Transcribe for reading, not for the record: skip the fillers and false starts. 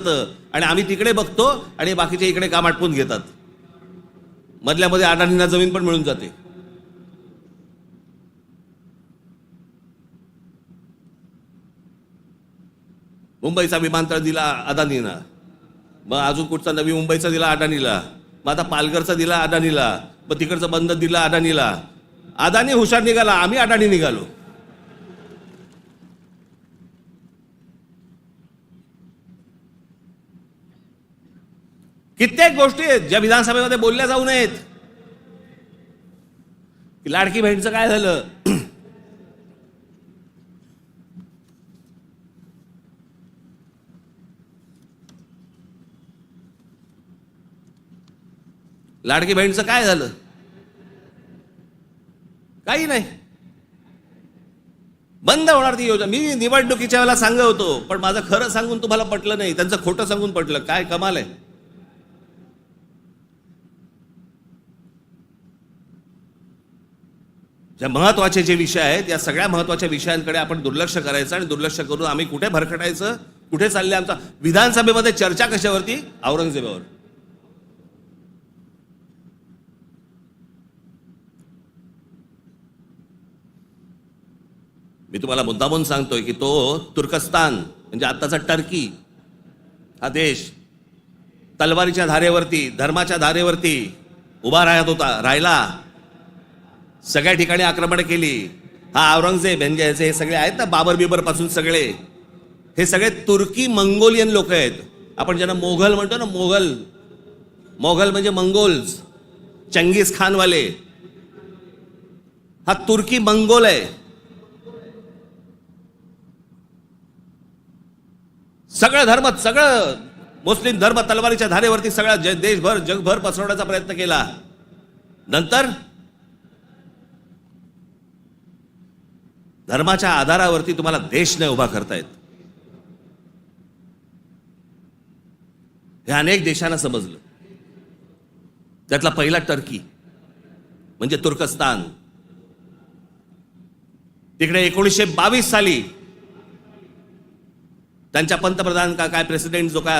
आणि आम्ही तिकडे बघतो आणि बाकीचे इकडे काम आटपून घेतात. मधल्यामध्ये अडाणींना जमीन पण मिळून जाते. मुंबईचा विमानतळ दिला अदानीला, मग अजून कुठचा नवी मुंबईचा दिला अदानीला, मग आता पालघरचा दिला अदानीला, मग तिकडचं बंद दिला अदानीला. अदानी हुशार निघाला, आम्ही अडाणी निघालो. कित्येक गोष्टी आहेत ज्या विधानसभेमध्ये बोलल्या जाऊ नयेत. की लाडकी बहीणचं काय झालं, लाडकी बहीणचं काय झालं, काही नाही. बंद होणार ती योजना. मी निवडणुकीच्या वेळेला सांगत होतो, पण माझं खरं सांगून तुम्हाला पटलं नाही, त्यांचं खोटं सांगून पटलं. काय कमाल आहे. ज्या महत्वाचे जे विषय आहेत, या सगळ्या महत्वाच्या विषयांकडे आपण दुर्लक्ष करायचं आणि दुर्लक्ष करून आम्ही कुठे भरकटायचं, कुठे चालले आमचा. विधानसभेमध्ये चर्चा कशावरती, औरंगजेबावर. मी तुम्हाला मुद्दामून सांगतोय की तो तुर्कस्तान म्हणजे आत्ताचा टर्की हा देश तलवारीच्या धारेवरती, धर्माच्या धारेवरती उभा राहिला. सगळ्या ठिकाणी आक्रमण केली. हा औरंगजेब यांचे हे सगळे आहेत ना, बाबर बिबर पासून सगळे, हे सगळे तुर्की मंगोलियन लोक आहेत. आपण ज्यांना मोघल म्हणतो ना, मोघल म्हणजे मंगोल्स, चंगीज खानवाले. हा तुर्की मंगोल आहे. सगळं धर्म, सगळं मुस्लिम धर्म तलवारीच्या धारेवरती सगळा देशभर जगभर पसरवण्याचा प्रयत्न केला. नंतर धर्माच्या आधारावरती तुम्हाला देश नाही उभा करतायत. हे अनेक देशांना समजलं. त्यातला पहिला टर्की म्हणजे तुर्कस्तान. तिकडे 1922 साली त्यांच्या पंतप्रधान काय प्रेसिडेंट जो काय